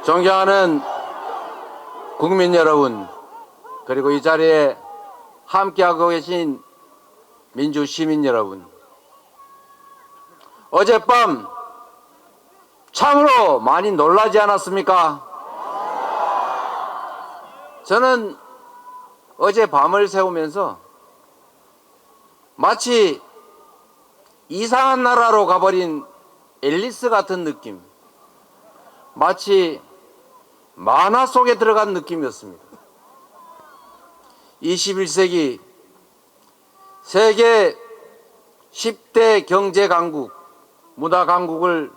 존경하는 국민 여러분, 그리고 이 자리에 함께하고 계신 민주 시민 여러분, 어젯밤 참으로 많이 놀라지 않았습니까? 저는 어제 밤을 새우면서 마치 이상한 나라로 가버린 앨리스 같은 느낌, 마치 만화 속에 들어간 느낌이었습니다. 21세기 세계 10대 경제 강국, 문화 강국을,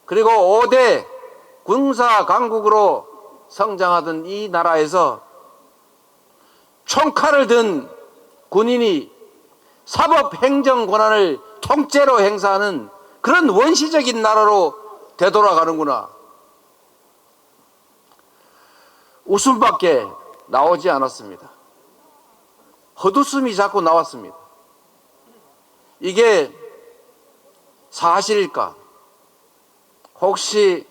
그리고 5대 군사 강국으로 성장하던 이 나라에서 총칼을 든 군인이 사법 행정 권한을 통째로 행사하는 그런 원시적인 나라로 되돌아가는구나. 웃음밖에 나오지 않았습니다. 헛웃음이 자꾸 나왔습니다. 이게 사실일까? 혹시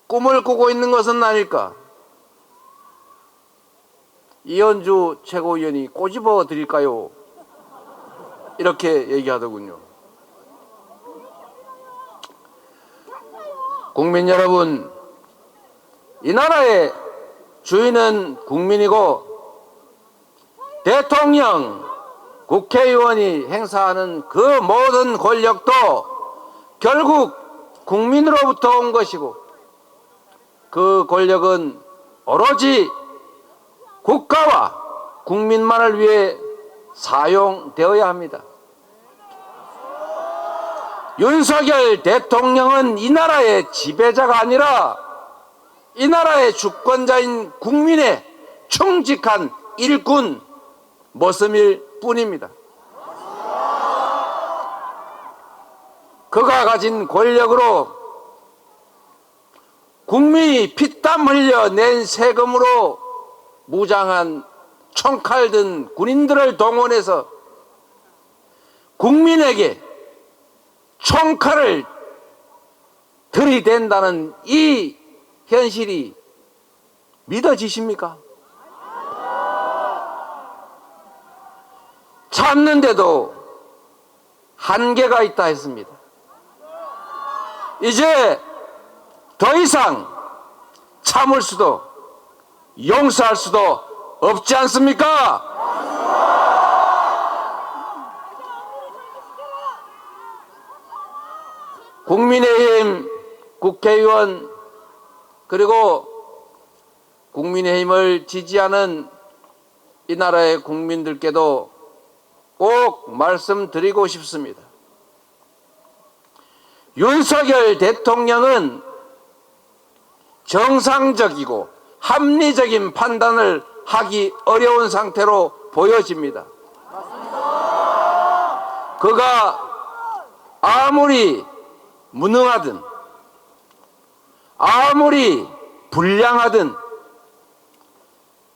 꿈을 꾸고 있는 것은 아닐까? 이현주 최고위원이 꼬집어 드릴까요? 이렇게 얘기하더군요. 국민 여러분, 이 나라의 주인은 국민이고 대통령, 국회의원이 행사하는 그 모든 권력도 결국 국민으로부터 온 것이고, 그 권력은 오로지 국가와 국민만을 위해 사용되어야 합니다. 윤석열 대통령은 이 나라의 지배자가 아니라 이 나라의 주권자인 국민의 충직한 일꾼 모습일 뿐입니다. 그가 가진 권력으로 국민이 피땀 흘려 낸 세금으로 무장한 총칼 든 군인들을 동원해서 국민에게 총칼을 들이댄다는 이 현실이 믿어지십니까? 참는데도 한계가 있다 했습니다. 이제 더 이상 참을 수도 용서할 수도 없지 않습니까? 국민의힘 국회의원, 그리고 국민의힘을 지지하는 이 나라의 국민들께도 꼭 말씀드리고 싶습니다. 윤석열 대통령은 정상적이고 합리적인 판단을 하기 어려운 상태로 보여집니다. 그가 아무리 무능하든 아무리 불량하든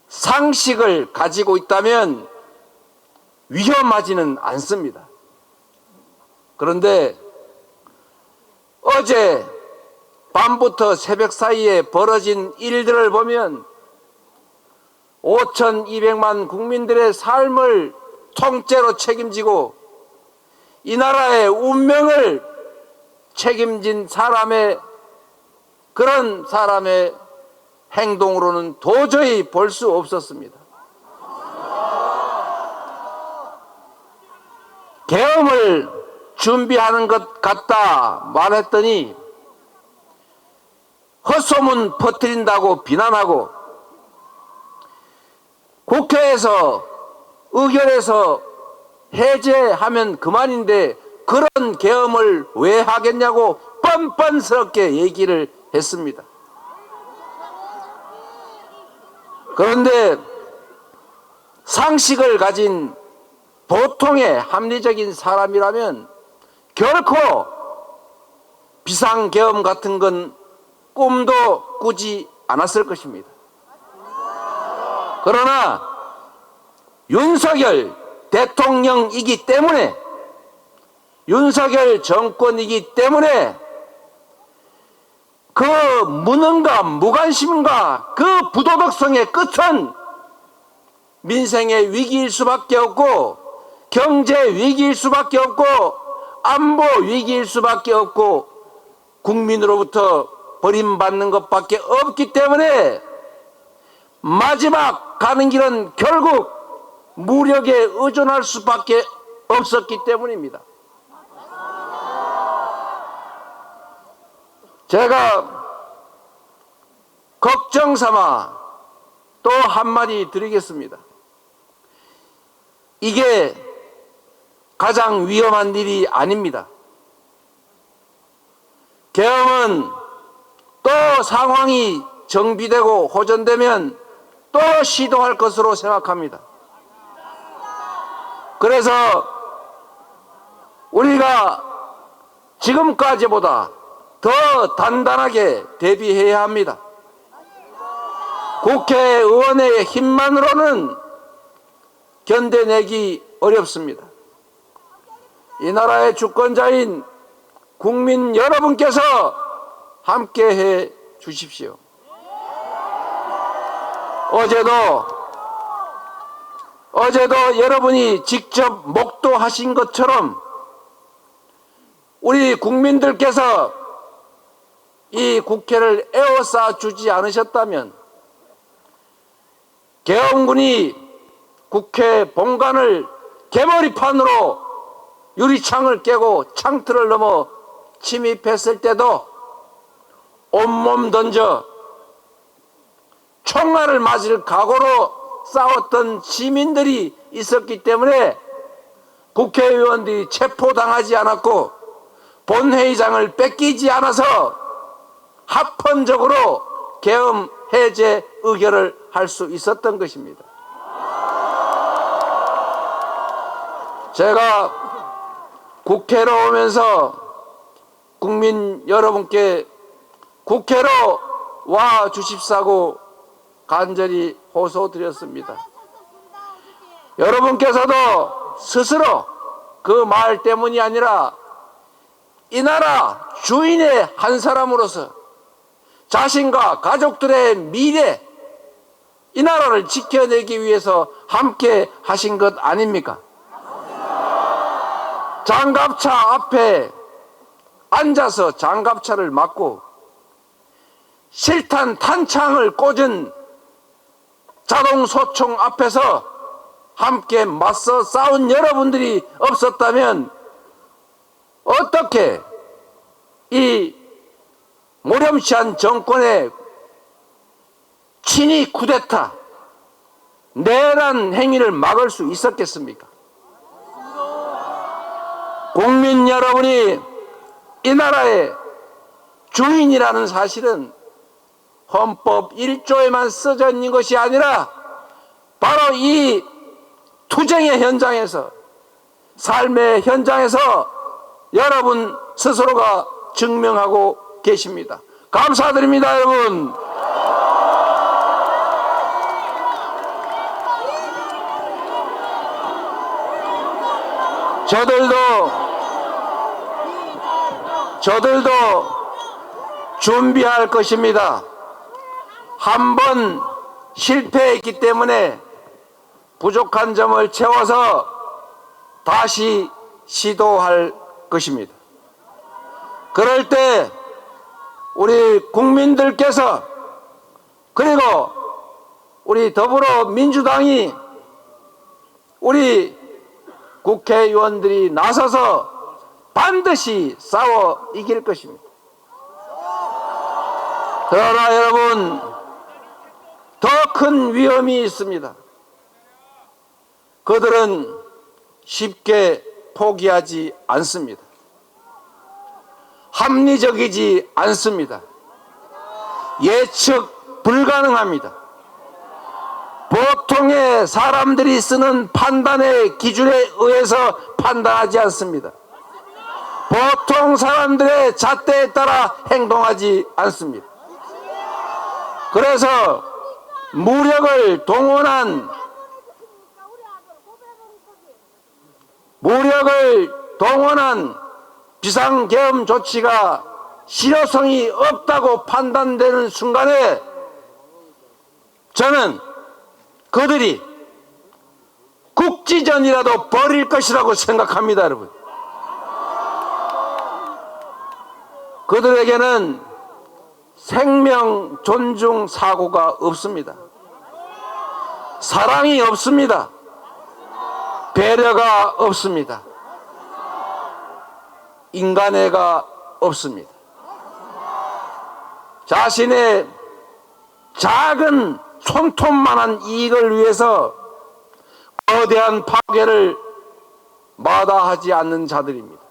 상식을 가지고 있다면 위험하지는 않습니다. 그런데 어제 밤부터 새벽 사이에 벌어진 일들을 보면 5,200만 국민들의 삶을 통째로 책임지고 이 나라의 운명을 책임진 사람의, 그런 사람의 행동으로는 도저히 볼 수 없었습니다. 계엄을 준비하는 것 같다 말했더니 헛소문 퍼뜨린다고 비난하고, 국회에서 의결해서 해제하면 그만인데 그런 계엄을 왜 하겠냐고 뻔뻔스럽게 얘기를 했습니다. 그런데 상식을 가진 보통의 합리적인 사람이라면 결코 비상계엄 같은 건 꿈도 꾸지 않았을 것입니다. 그러나 윤석열 대통령이기 때문에, 윤석열 정권이기 때문에 그 무능과 무관심과 그 부도덕성의 끝은 민생의 위기일 수밖에 없고, 경제 위기일 수밖에 없고, 안보 위기일 수밖에 없고, 국민으로부터 버림받는 것밖에 없기 때문에 마지막 가는 길은 결국 무력에 의존할 수밖에 없었기 때문입니다. 제가 걱정 삼아 또 한마디 드리겠습니다. 이게 가장 위험한 일이 아닙니다. 계엄은 또 상황이 정비되고 호전되면 또 시도할 것으로 생각합니다. 그래서 우리가 지금까지보다 더 단단하게 대비해야 합니다. 국회의원의 힘만으로는 견뎌내기 어렵습니다. 이 나라의 주권자인 국민 여러분께서 함께해 주십시오. 어제도 여러분이 직접 목도하신 것처럼 우리 국민들께서 이 국회를 에워싸 주지 않으셨다면 계엄군이 국회 본관을 개머리판으로 유리창을 깨고 창틀을 넘어 침입했을 때도 온몸 던져 총알을 맞을 각오로 싸웠던 시민들이 있었기 때문에 국회의원들이 체포당하지 않았고 본회의장을 뺏기지 않아서 합헌적으로 계엄 해제 의결을 할 수 있었던 것입니다. 제가 국회로 오면서 국민 여러분께 국회로 와 주십사고 간절히 호소드렸습니다. 여러분께서도 스스로 그 말 때문이 아니라 이 나라 주인의 한 사람으로서 자신과 가족들의 미래, 이 나라를 지켜내기 위해서 함께 하신 것 아닙니까? 장갑차 앞에 앉아서 장갑차를 맞고 실탄 탄창을 꽂은 자동 소총 앞에서 함께 맞서 싸운 여러분들이 없었다면 어떻게 이 모렴시한 정권의 친위 쿠데타, 내란 행위를 막을 수 있었겠습니까? 국민 여러분이 이 나라의 주인이라는 사실은 헌법 1조에만 써져 있는 것이 아니라 바로 이 투쟁의 현장에서, 삶의 현장에서 여러분 스스로가 증명하고 계십니다. 감사드립니다, 여러분. 저들도 준비할 것입니다. 한 번 실패했기 때문에 부족한 점을 채워서 다시 시도할 것입니다. 그럴 때 우리 국민들께서, 그리고 우리 더불어민주당이, 우리 국회의원들이 나서서 반드시 싸워 이길 것입니다. 그러나 여러분, 더 큰 위험이 있습니다. 그들은 쉽게 포기하지 않습니다. 합리적이지 않습니다. 예측 불가능합니다. 보통의 사람들이 쓰는 판단의 기준에 의해서 판단하지 않습니다. 보통 사람들의 잣대에 따라 행동하지 않습니다. 그래서 무력을 동원한 비상계엄 조치가 실효성이 없다고 판단되는 순간에 저는 그들이 국지전이라도 벌일 것이라고 생각합니다, 여러분. 그들에게는 생명 존중 사고가 없습니다. 사랑이 없습니다. 배려가 없습니다. 인간애가 없습니다. 자신의 작은 손톱만한 이익을 위해서 거대한 파괴를 마다하지 않는 자들입니다.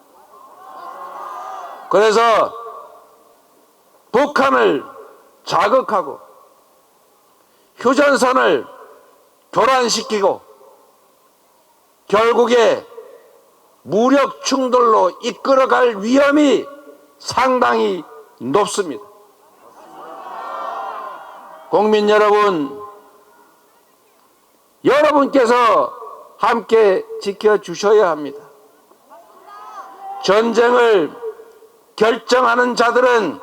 그래서 북한을 자극하고 휴전선을 교란시키고 결국에 무력 충돌로 이끌어갈 위험이 상당히 높습니다. 국민 여러분, 여러분께서 함께 지켜주셔야 합니다. 전쟁을 결정하는 자들은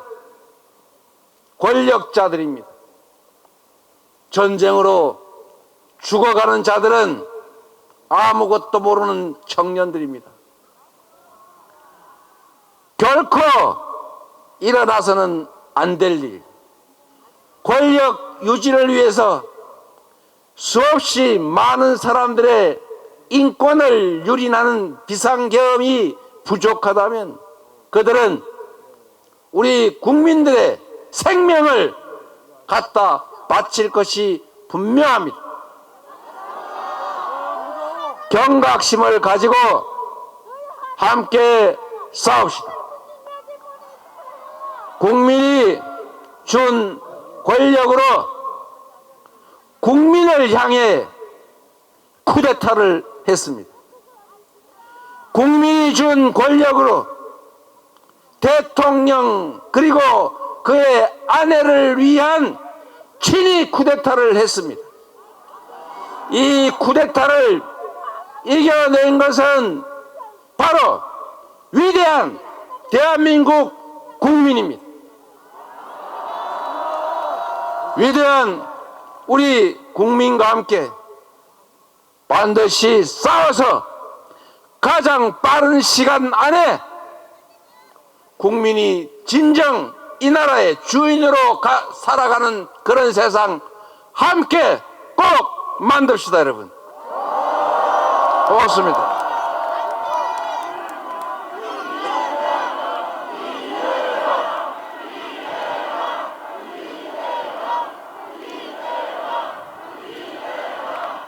권력자들입니다. 전쟁으로 죽어가는 자들은 아무것도 모르는 청년들입니다. 결코 일어나서는 안 될 일, 권력 유지를 위해서 수없이 많은 사람들의 인권을 유린하는 비상계엄이 부족하다면 그들은 우리 국민들의 생명을 갖다 바칠 것이 분명합니다. 경각심을 가지고 함께 싸웁시다. 국민이 준 권력으로 국민을 향해 쿠데타를 했습니다. 국민이 준 권력으로 대통령 그리고 그의 아내를 위한 친위 쿠데타를 했습니다. 이 쿠데타를 이겨낸 것은 바로 위대한 대한민국 국민입니다. 위대한 우리 국민과 함께 반드시 싸워서 가장 빠른 시간 안에 국민이 진정 이 나라의 주인으로 살아가는 그런 세상 함께 꼭 만듭시다, 여러분. 고맙습니다.